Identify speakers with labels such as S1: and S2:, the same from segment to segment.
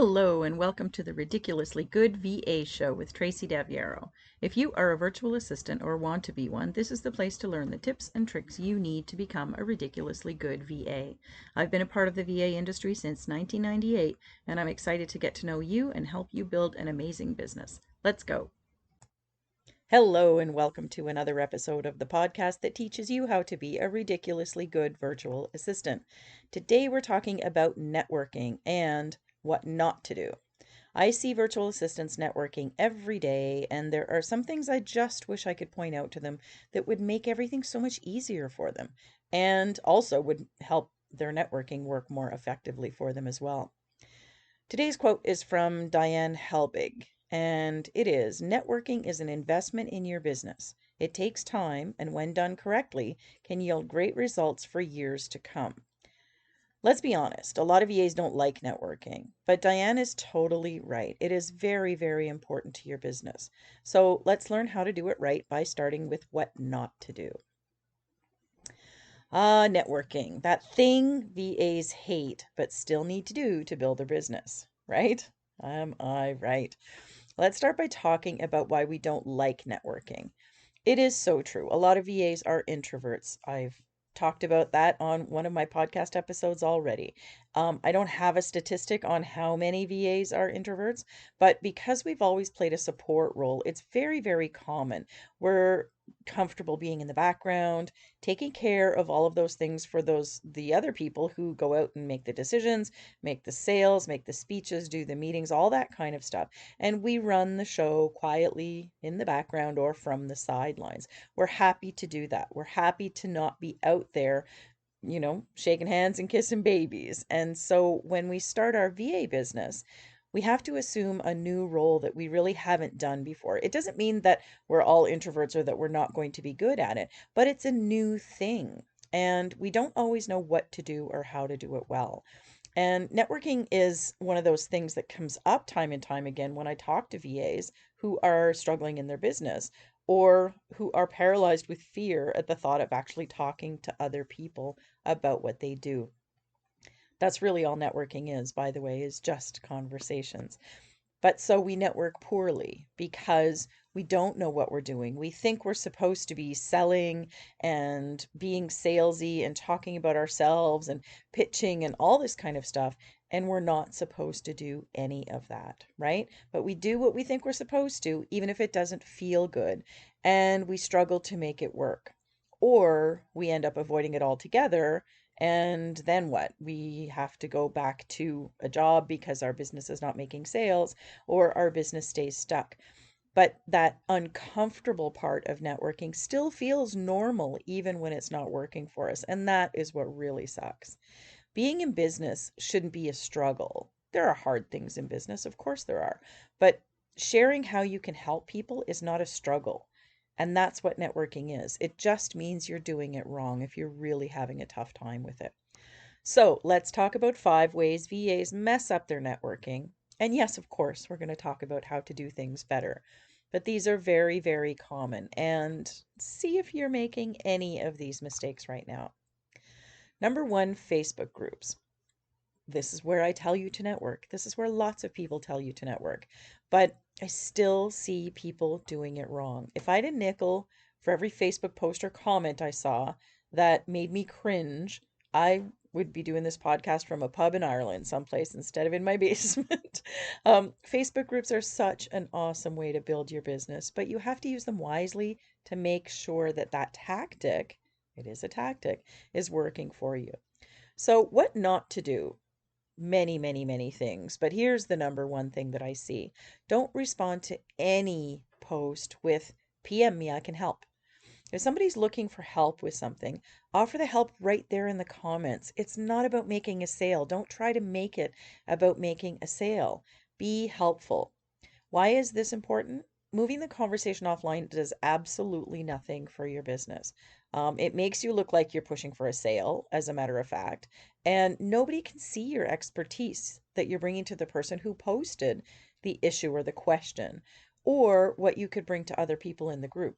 S1: Hello and welcome to the Ridiculously Good VA Show with Tracy Daviero. If you are a virtual assistant or want to be one, this is the place to learn the tips and tricks you need to become a ridiculously good VA. I've been a part of the VA industry since 1998, and I'm excited to get to know you and help you build an amazing business. Let's go. Hello and welcome to another episode of the podcast that teaches you how to be a ridiculously good virtual assistant. Today we're talking about networking and what not to do. I see virtual assistants networking every day, and there are some things I just wish I could point out to them that would make everything so much easier for them and also would help their networking work more effectively for them as well. Today's quote is from Diane Helbig, and it is, "Networking is an investment in your business. It takes time, and when done correctly, can yield great results for years to come." Let's be honest, a lot of VAs don't like networking, but Diane is totally right. It is very, very important to your business. So let's learn how to do it right by starting with what not to do. Networking, that thing VAs hate but still need to do to build their business, right? Am I right? Let's start by talking about why we don't like networking. It is so true. A lot of VAs are introverts. I've talked about that on one of my podcast episodes already. I don't have a statistic on how many VAs are introverts, but because we've always played a support role, it's very, very common. We're comfortable being in the background, taking care of all of those things for the other people who go out and make the decisions, make the sales, make the speeches, do the meetings, all that kind of stuff. And we run the show quietly in the background or from the sidelines. We're happy to do that. We're happy to not be out there, shaking hands and kissing babies. And so when we start our VA business, we have to assume a new role that we really haven't done before. It doesn't mean that we're all introverts or that we're not going to be good at it, but it's a new thing. And we don't always know what to do or how to do it well. And networking is one of those things that comes up time and time again when I talk to VAs who are struggling in their business or who are paralyzed with fear at the thought of actually talking to other people about what they do. That's really all networking is, by the way, is just conversations. But so we network poorly because we don't know what we're doing. We think we're supposed to be selling and being salesy and talking about ourselves and pitching and all this kind of stuff. And we're not supposed to do any of that, right? But we do what we think we're supposed to, even if it doesn't feel good. And we struggle to make it work. Or we end up avoiding it altogether. And then what? We have to go back to a job because our business is not making sales or our business stays stuck. But that uncomfortable part of networking still feels normal even when it's not working for us. And that is what really sucks. Being in business shouldn't be a struggle. There are hard things in business, of course there are. But sharing how you can help people is not a struggle. And that's what networking is. It just means you're doing it wrong if you're really having a tough time with it. So let's talk about 5 ways VAs mess up their networking. And yes, of course, we're going to talk about how to do things better. But these are very, very common. And see if you're making any of these mistakes right now. Number 1, Facebook groups. This is where I tell you to network. This is where lots of people tell you to network. But I still see people doing it wrong. If I had a nickel for every Facebook post or comment I saw that made me cringe, I would be doing this podcast from a pub in Ireland someplace instead of in my basement. Facebook groups are such an awesome way to build your business, but you have to use them wisely to make sure that that tactic, it is a tactic, is working for you. So what not to do? Many, many, many things. But here's the number one thing that I see. Don't respond to any post with PM me, I can help. If somebody's looking for help with something, offer the help right there in the comments. It's not about making a sale. Don't try to make it about making a sale. Be helpful. Why is this important? Moving the conversation offline does absolutely nothing for your business. It makes you look like you're pushing for a sale, as a matter of fact, and nobody can see your expertise that you're bringing to the person who posted the issue or the question, or what you could bring to other people in the group.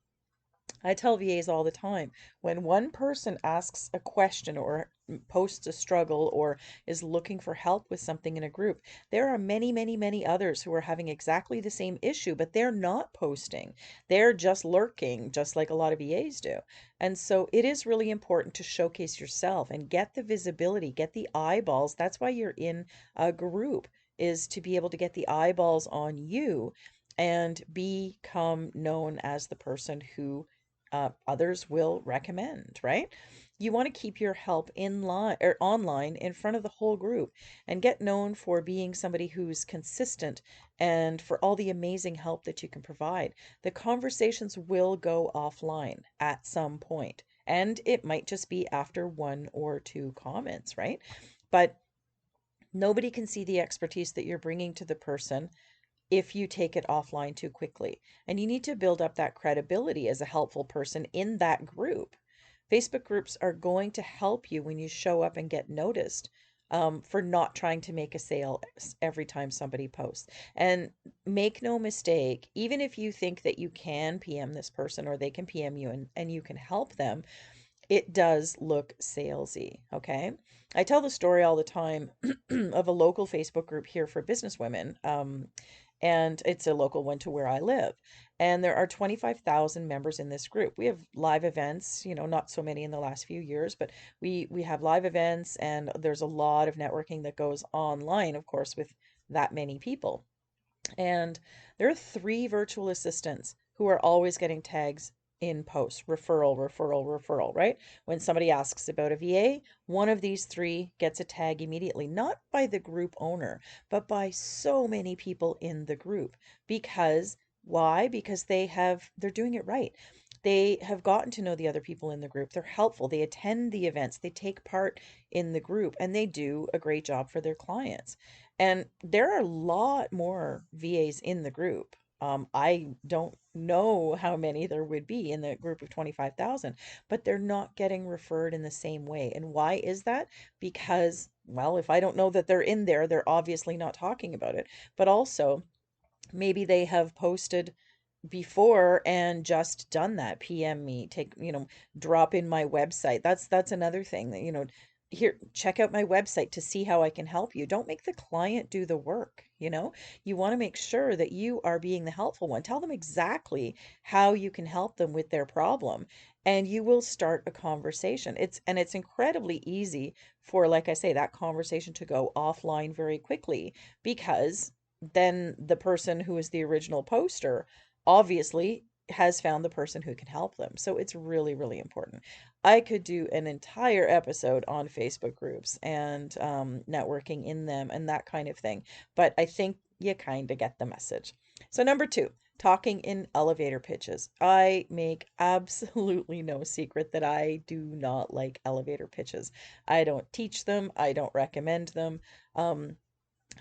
S1: I tell VAs all the time, when one person asks a question or posts a struggle or is looking for help with something in a group, there are many, many, many others who are having exactly the same issue, but they're not posting. They're just lurking, just like a lot of VAs do. And so it is really important to showcase yourself and get the visibility, get the eyeballs. That's why you're in a group, is to be able to get the eyeballs on you and become known as the person who others will recommend, right? You want to keep your help in line or online in front of the whole group and get known for being somebody who's consistent and for all the amazing help that you can provide. The conversations will go offline at some point, and it might just be after one or two comments, right? But nobody can see the expertise that you're bringing to the person if you take it offline too quickly. And you need to build up that credibility as a helpful person in that group. Facebook groups are going to help you when you show up and get noticed, for not trying to make a sale every time somebody posts. And make no mistake, even if you think that you can PM this person or they can PM you and you can help them, it does look salesy, okay? I tell the story all the time of a local Facebook group here for business women, and it's a local one to where I live. And there are 25,000 members in this group. We have live events, not so many in the last few years, but we have live events, and there's a lot of networking that goes online, of course, with that many people. And there are three virtual assistants who are always getting tags in posts: referral, referral, referral, right? When somebody asks about a VA, one of these three gets a tag immediately, not by the group owner, but by so many people in the group. Because why? Because they're doing it right. They have gotten to know the other people in the group. They're helpful. They attend the events. They take part in the group and they do a great job for their clients. And there are a lot more VAs in the group. I don't know how many there would be in the group of 25,000, but they're not getting referred in the same way. And why is that? Because, well, if I don't know that they're in there, they're obviously not talking about it. But also, maybe they have posted before and just done that. PM me, drop in my website. That's another thing that, here, check out my website to see how I can help you. Don't make the client do the work. You want to make sure that you are being the helpful one. Tell them exactly how you can help them with their problem, and you will start a conversation. It's incredibly easy for, like I say, that conversation to go offline very quickly, because then the person who is the original poster obviously has found the person who can help them. So it's really, really important. I could do an entire episode on Facebook groups and networking in them and that kind of thing, but I think you kind of get the message. So, number two, talking in elevator pitches. I make absolutely no secret that I do not like elevator pitches. I don't teach them, I don't recommend them. Um,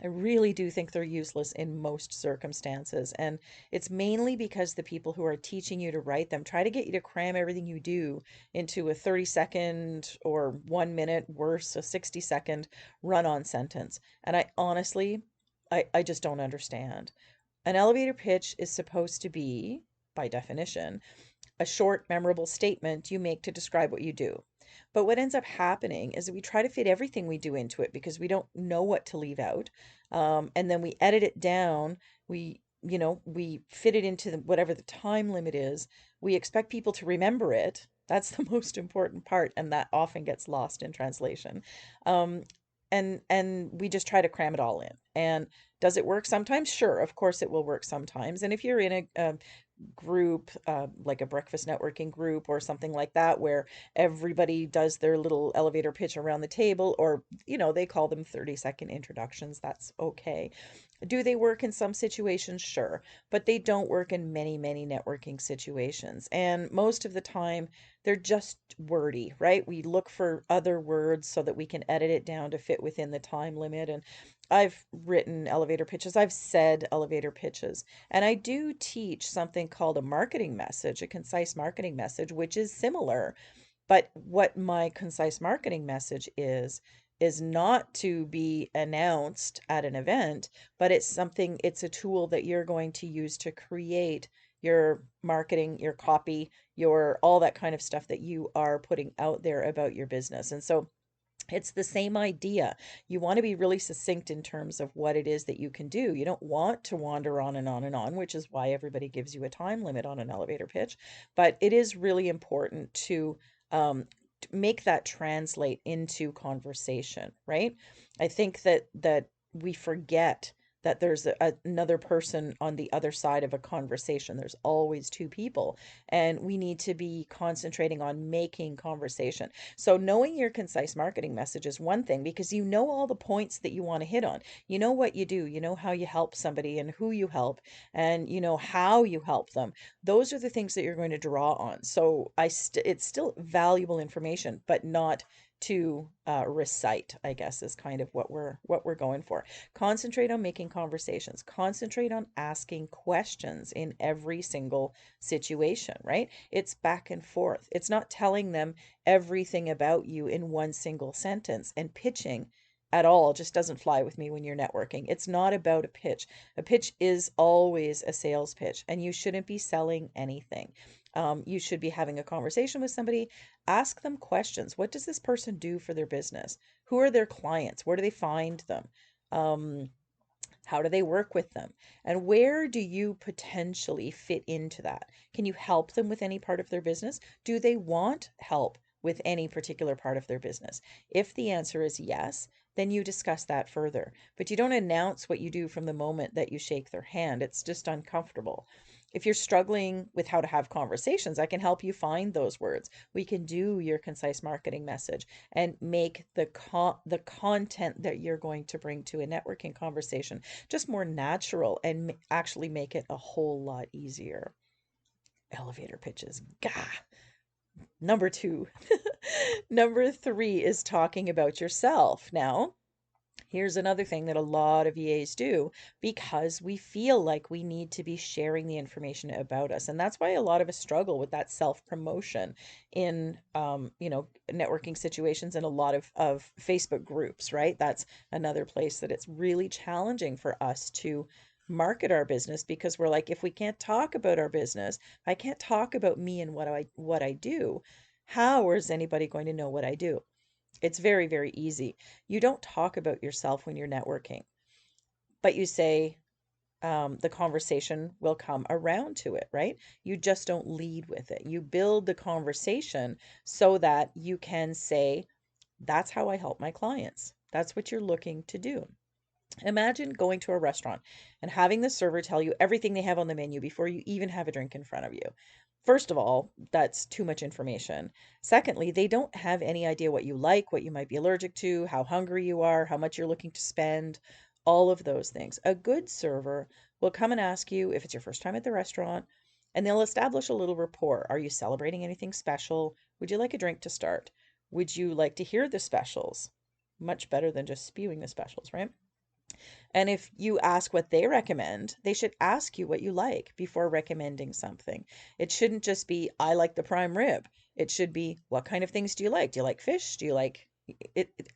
S1: I really do think they're useless in most circumstances. And it's mainly because the people who are teaching you to write them try to get you to cram everything you do into a 30-second, or 1 minute, worse, a 60-second run-on sentence. And I honestly, I just don't understand. An elevator pitch is supposed to be, by definition, a short, memorable statement you make to describe what you do. But what ends up happening is that we try to fit everything we do into it because we don't know what to leave out. And then we edit it down. We fit it into whatever the time limit is. We expect people to remember it. That's the most important part, and that often gets lost in translation. Um, and we just try to cram it all in. And does it work sometimes? Sure, of course it will work sometimes. And if you're in a group, like a breakfast networking group or something like that, where everybody does their little elevator pitch around the table, or, they call them 30-second introductions. That's okay. Do they work in some situations? Sure. But they don't work in many, many networking situations. And most of the time, they're just wordy, right? We look for other words so that we can edit it down to fit within the time limit. And I've written elevator pitches, I've said elevator pitches, and I do teach something called a marketing message, a concise marketing message, which is similar. But what my concise marketing message is not to be announced at an event, but it's a tool that you're going to use to create your marketing, your copy, your all that kind of stuff that you are putting out there about your business. And so it's the same idea. You want to be really succinct in terms of what it is that you can do. You don't want to wander on and on and on, which is why everybody gives you a time limit on an elevator pitch. But it is really important to make that translate into conversation, right? I think that we forget that there's another person on the other side of a conversation. There's always two people, and we need to be concentrating on making conversation. So knowing your concise marketing message is one thing because you know all the points that you want to hit on. You know what you do, you know how you help somebody and who you help, and you know how you help them. Those are the things that you're going to draw on. So it's still valuable information, but not to recite, I guess, is kind of what we're going for. Concentrate on making conversations. Concentrate on asking questions in every single situation, right? It's back and forth. It's not telling them everything about you in one single sentence, and pitching at all just doesn't fly with me when you're networking. It's not about a pitch. A pitch is always a sales pitch, and you shouldn't be selling anything. You should be having a conversation with somebody. Ask them questions. What does this person do for their business? Who are their clients? Where do they find them? Um, how do they work with them? And where do you potentially fit into that? Can you help them with any part of their business? Do they want help with any particular part of their business? If the answer is yes, then you discuss that further. But you don't announce what you do from the moment that you shake their hand. It's just uncomfortable. If you're struggling with how to have conversations, I can help you find those words. We can do your concise marketing message and make the content that you're going to bring to a networking conversation just more natural and actually make it a whole lot easier. Elevator pitches. Gah. Number two. Number three is talking about yourself. Now, here's another thing that a lot of EAs do because we feel like we need to be sharing the information about us. And that's why a lot of us struggle with that self-promotion in, networking situations and a lot of Facebook groups, right? That's another place that it's really challenging for us to market our business because we're like, if we can't talk about our business, if I can't talk about me and what I do, how is anybody going to know what I do? It's very, very easy. You don't talk about yourself when you're networking, but you say the conversation will come around to it, right? You just don't lead with it. You build the conversation so that you can say, that's how I help my clients. That's what you're looking to do. Imagine going to a restaurant and having the server tell you everything they have on the menu before you even have a drink in front of you. First of all, that's too much information. Secondly, they don't have any idea what you like, what you might be allergic to, how hungry you are, how much you're looking to spend, all of those things. A good server will come and ask you if it's your first time at the restaurant, and they'll establish a little rapport. Are you celebrating anything special? Would you like a drink to start? Would you like to hear the specials? Much better than just spewing the specials, right? And if you ask what they recommend, they should ask you what you like before recommending something. It shouldn't just be, I like the prime rib. It should be, what kind of things do you like? Do you like fish? Do you like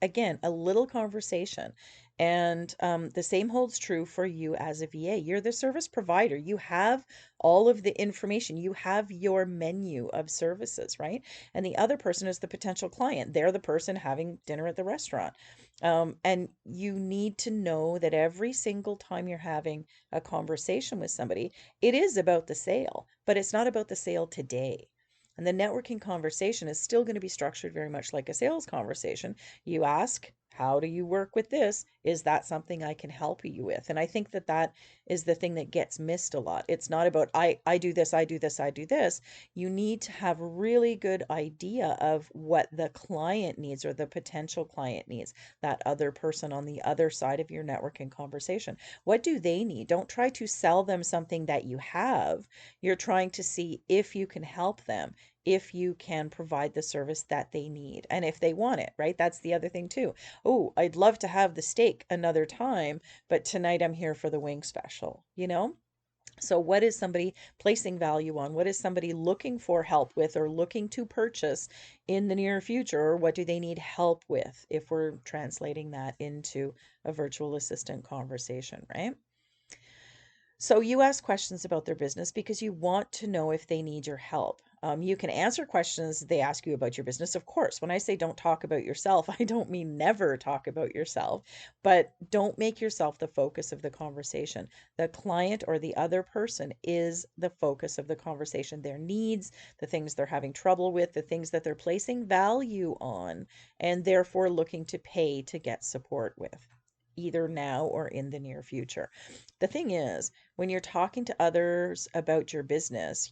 S1: again, a little conversation. And the same holds true for you as a VA. You're the service provider. You have all of the information. You have your menu of services, right? And the other person is the potential client. They're the person having dinner at the restaurant. And you need to know that every single time you're having a conversation with somebody, it is about the sale, but it's not about the sale today. And the networking conversation is still going to be structured very much like a sales conversation. You ask, how do you work with this? Is that something I can help you with? And I think that that is the thing that gets missed a lot. It's not about I do this, I do this, I do this. You need to have a really good idea of what the client needs or the potential client needs, that other person on the other side of your networking conversation. What do they need? Don't try to sell them something that you have. You're trying to see if you can help them, if you can provide the service that they need and if they want it, right? That's the other thing too. Oh, I'd love to have the steak another time, but tonight I'm here for the wing special, you know? So, what is somebody placing value on? What is somebody looking for help with or looking to purchase in the near future? Or what do they need help with if we're translating that into a virtual assistant conversation, right? So you ask questions about their business because you want to know if they need your help. You can answer questions they ask you about your business. Of course, when I say don't talk about yourself, I don't mean never talk about yourself, but don't make yourself the focus of the conversation. The client or the other person is the focus of the conversation. Their needs, the things they're having trouble with, the things that they're placing value on, and therefore looking to pay to get support with, either now or in the near future. The thing is, when you're talking to others about your business,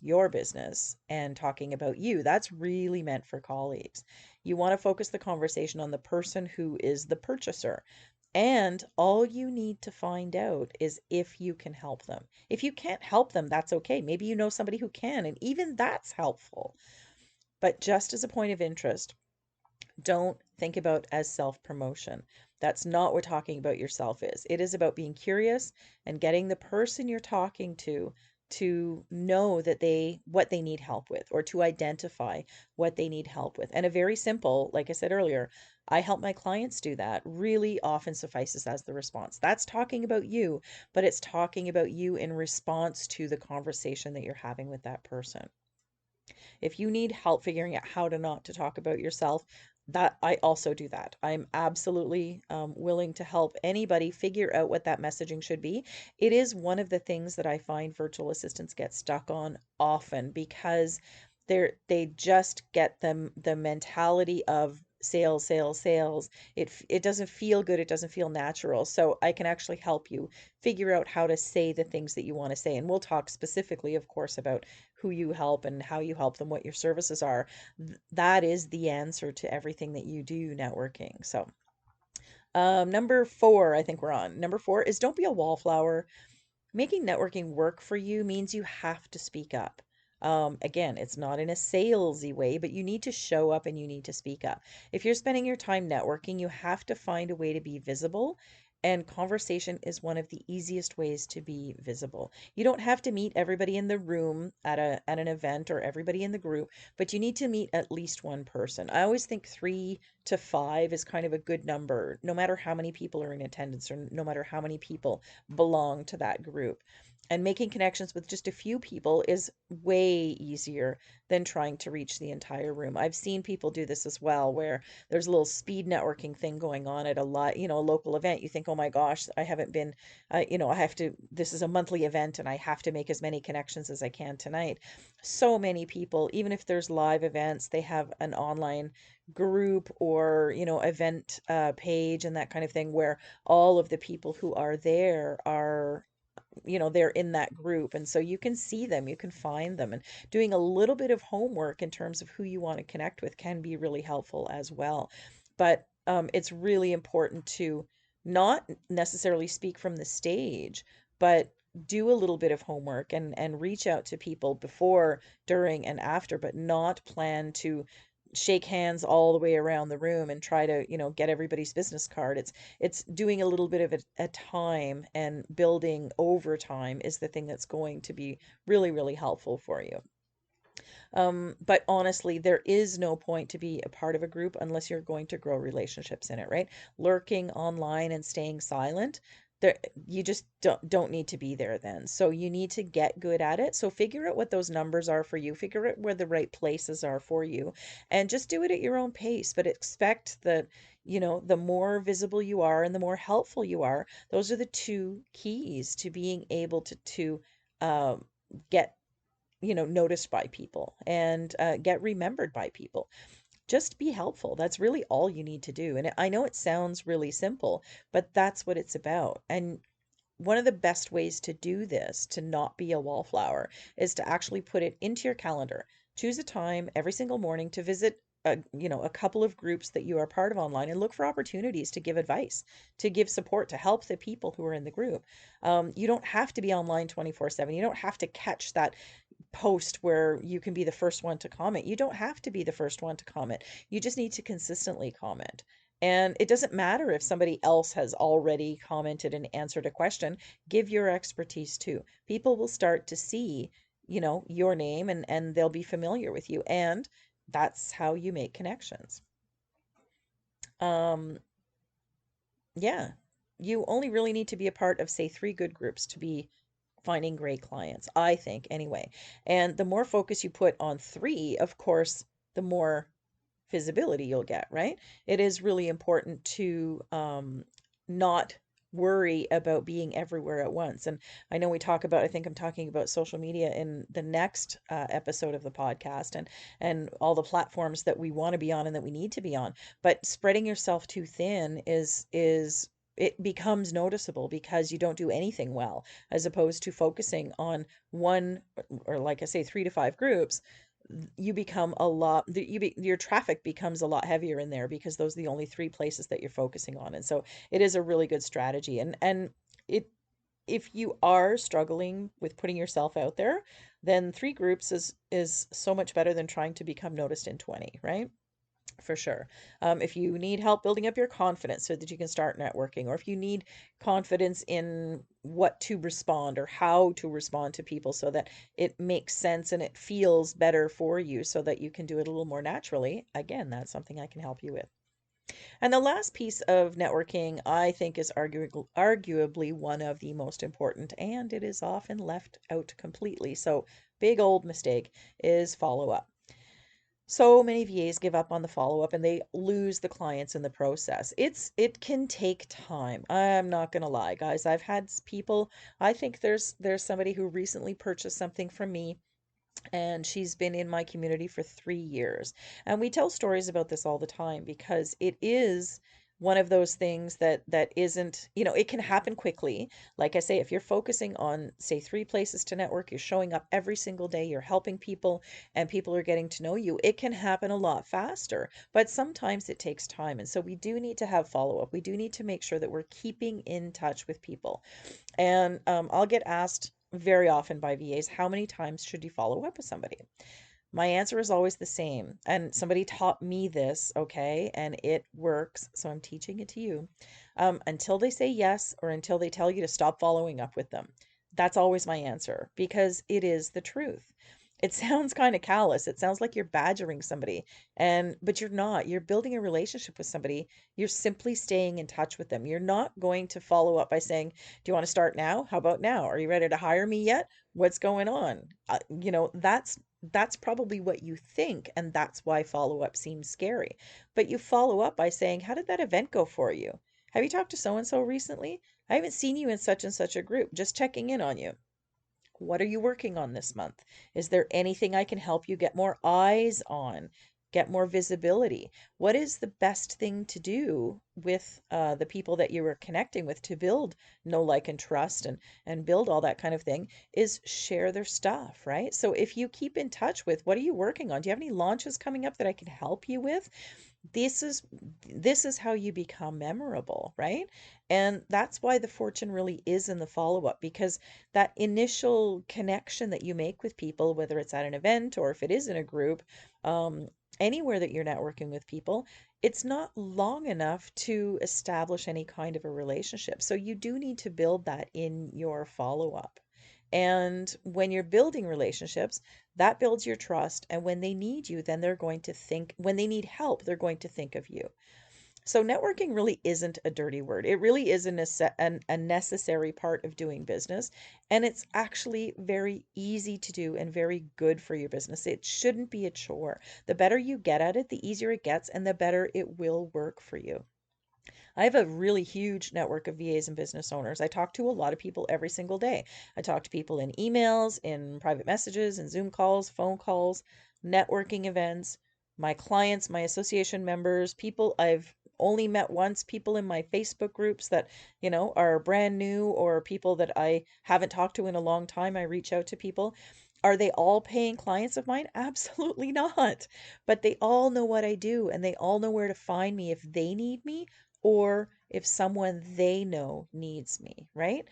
S1: and talking about you, that's really meant for colleagues. You want to focus the conversation on the person who is the purchaser. And all you need to find out is if you can help them. If you can't help them, that's okay. Maybe you know somebody who can, and even that's helpful. But just as a point of interest, don't think about as self promotion. That's not what talking about yourself is. It is about being curious and getting the person you're talking to know that what they need help with, or to identify what they need help with. And a very simple, like I said earlier, I help my clients do that, really often suffices as the response. That's talking about you, but it's talking about you in response to the conversation that you're having with that person. If you need help figuring out how to not to talk about yourself, that I also do that. I'm absolutely willing to help anybody figure out what that messaging should be. It is one of the things that I find virtual assistants get stuck on often, because they just get the mentality of sales, sales, sales. It doesn't feel good. It doesn't feel natural. So I can actually help you figure out how to say the things that you want to say. And we'll talk specifically, of course, about who you help and how you help them, what your services are. That is the answer to everything that you do networking. So, number four, I think we're on. Number four is don't be a wallflower. Making networking work for you means you have to speak up. Again, it's not in a salesy way, but you need to show up and you need to speak up. If you're spending your time networking, you have to find a way to be visible. And conversation is one of the easiest ways to be visible. You don't have to meet everybody in the room at an event, or everybody in the group, but you need to meet at least one person. I always think 3 to 5 is kind of a good number, no matter how many people are in attendance, or no matter how many people belong to that group. And making connections with just a few people is way easier than trying to reach the entire room. I've seen people do this as well, where there's a little speed networking thing going on at a local event. You think, oh my gosh, I haven't been, I have to, this is a monthly event and I have to make as many connections as I can tonight. So many people, even if there's live events, they have an online group, or, event page and that kind of thing, where all of the people who are there are, they're in that group, and so you can see them, you can find them, and doing a little bit of homework in terms of who you want to connect with can be really helpful as well. But it's really important to not necessarily speak from the stage, but do a little bit of homework and reach out to people before, during, and after, but not plan to shake hands all the way around the room and try to, get everybody's business card. It's doing a little bit of a time, and building over time is the thing that's going to be really, really helpful for you. But honestly, there is no point to be a part of a group unless you're going to grow relationships in it, right? Lurking online and staying silent, there, you just don't need to be there then. So you need to get good at it. So figure out what those numbers are for you, figure out where the right places are for you, and just do it at your own pace. But expect that, the more visible you are and the more helpful you are, those are the two keys to being able to um, get, noticed by people, and get remembered by people. Just be helpful. That's really all you need to do. And I know it sounds really simple, but that's what it's about. And one of the best ways to do this, to not be a wallflower, is to actually put it into your calendar. Choose a time every single morning to visit a couple of groups that you are part of online, and look for opportunities to give advice, to give support, to help the people who are in the group. You don't have to be online 24/7. You don't have to catch that post where you can be the first one to comment. You don't have to be the first one to comment. You just need to consistently comment. And it doesn't matter if somebody else has already commented and answered a question, give your expertise too. People will start to see, your name, and they'll be familiar with you. And that's how you make connections. Um, yeah. You only really need to be a part of, say, 3 good groups to be finding great clients, I think, anyway. And the more focus you put on three, of course, the more visibility you'll get, right? It is really important to not worry about being everywhere at once. And I know we talk about, I think I'm talking about social media in the next episode of the podcast, and all the platforms that we want to be on and that we need to be on. But spreading yourself too thin is it becomes noticeable because you don't do anything well, as opposed to focusing on one, or like I say, 3 to 5 groups. You become a lot, your traffic becomes a lot heavier in there because those are the only three places that you're focusing on. And so it is a really good strategy. And it if you are struggling with putting yourself out there, then 3 groups is so much better than trying to become noticed in 20, right? For sure. If you need help building up your confidence so that you can start networking, or if you need confidence in what to respond or how to respond to people so that it makes sense and it feels better for you so that you can do it a little more naturally, again, that's something I can help you with. And the last piece of networking, I think, is arguably one of the most important, and it is often left out completely. So, big old mistake is follow up. So many VAs give up on the follow-up and they lose the clients in the process. It can take time. I'm not gonna lie, guys. I've had people, I think there's somebody who recently purchased something from me, and she's been in my community for 3 years. And we tell stories about this all the time because it is one of those things that isn't, it can happen quickly. Like I say, if you're focusing on, say, 3 places to network, you're showing up every single day, you're helping people, and people are getting to know you, it can happen a lot faster. But sometimes it takes time. And so we do need to have follow-up. We do need to make sure that we're keeping in touch with people. And I'll get asked very often by VAs, how many times should you follow up with somebody? My answer is always the same. And somebody taught me this, okay, and it works. So I'm teaching it to you. Until they say yes, or until they tell you to stop following up with them. That's always my answer because it is the truth. It sounds kind of callous. It sounds like you're badgering somebody, but you're not. You're building a relationship with somebody. You're simply staying in touch with them. You're not going to follow up by saying, "Do you want to start now? How about now? Are you ready to hire me yet? What's going on?" That's probably what you think, and that's why follow up seems scary. But you follow up by saying, "How did that event go for you? Have you talked to so and so recently? I haven't seen you in such and such a group. Just checking in on you. What are you working on this month? Is there anything I can help you get more eyes on, get more visibility? What is the best thing to do with the people that you are connecting with to build know, like, and trust, and build all that kind of thing? Is share their stuff, right? So if you keep in touch with, what are you working on? Do you have any launches coming up that I can help you with? this is this is how you become memorable, right? And that's why the fortune really is in the follow-up, because that initial connection that you make with people, whether it's at an event or if it is in a group, um, anywhere that you're networking with people, it's not long enough to establish any kind of a relationship. So you do need to build that in your follow-up. And when you're building relationships, that builds your trust. And when they need you, then they're going to think, when they need help, they're going to think of you. So networking really isn't a dirty word. It really is a necessary part of doing business. And it's actually very easy to do and very good for your business. It shouldn't be a chore. The better you get at it, the easier it gets, and the better it will work for you. I have a really huge network of VAs and business owners. I talk to a lot of people every single day. I talk to people in emails, in private messages, in Zoom calls, phone calls, networking events, my clients, my association members, people I've only met once, people in my Facebook groups that, are brand new, or people that I haven't talked to in a long time. I reach out to people. Are they all paying clients of mine? Absolutely not. But they all know what I do, and they all know where to find me if they need me, or if someone they know needs me, right?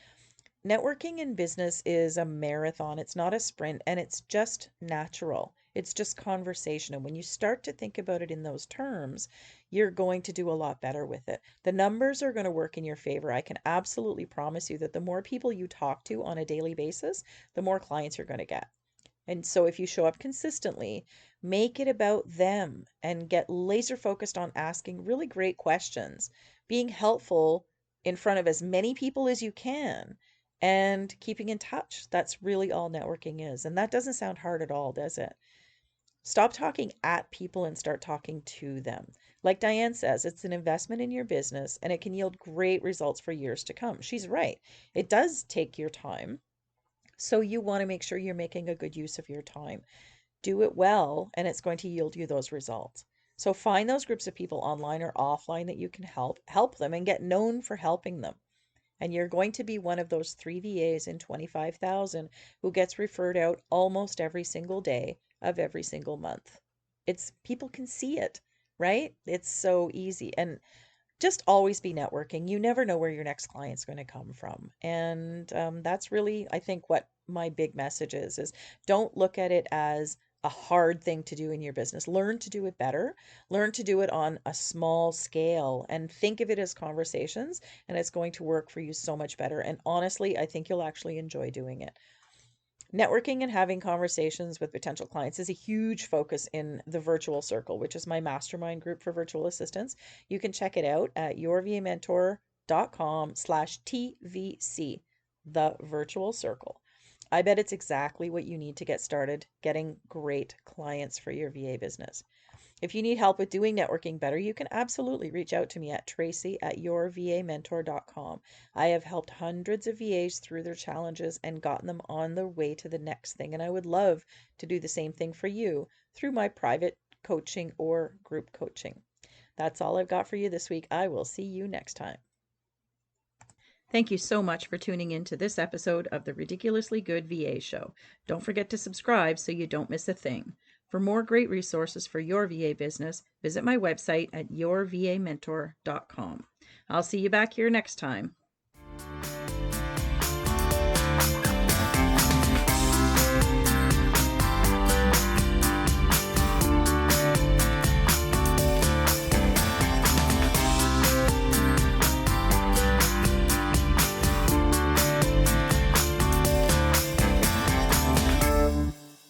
S1: Networking in business is a marathon, it's not a sprint, and it's just natural. It's just conversation. And when you start to think about it in those terms, you're going to do a lot better with it. The numbers are going to work in your favor. I can absolutely promise you that the more people you talk to on a daily basis, the more clients you're going to get. And so if you show up consistently, make it about them and get laser focused on asking really great questions, being helpful in front of as many people as you can, and keeping in touch. That's really all networking is. And that doesn't sound hard at all, does it? Stop talking at people and start talking to them. Like Diane says, it's an investment in your business and it can yield great results for years to come. She's right. It does take your time. So you want to make sure you're making a good use of your time. Do it well, and it's going to yield you those results. So find those groups of people online or offline that you can help them and get known for helping them. And you're going to be one of those 3 VAs in 25,000 who gets referred out almost every single day of every single month. It's people can see it, right? It's so easy. And just always be networking. You never know where your next client's going to come from. And that's really, I think, what my big message is don't look at it as a hard thing to do in your business. Learn to do it better. Learn to do it on a small scale and think of it as conversations, and it's going to work for you so much better. And honestly, I think you'll actually enjoy doing it. Networking and having conversations with potential clients is a huge focus in the virtual circle, which is my mastermind group for virtual assistants. You can check it out at yourvamentor.com/TVC, the virtual circle. I bet it's exactly what you need to get started getting great clients for your VA business. If you need help with doing networking better, you can absolutely reach out to me at tracy@yourvamentor.com. I have helped hundreds of VAs through their challenges and gotten them on their way to the next thing. And I would love to do the same thing for you through my private coaching or group coaching. That's all I've got for you this week. I will see you next time. Thank you so much for tuning in to this episode of the Ridiculously Good VA Show. Don't forget to subscribe so you don't miss a thing. For more great resources for your VA business, visit my website at yourvamentor.com. I'll see you back here next time.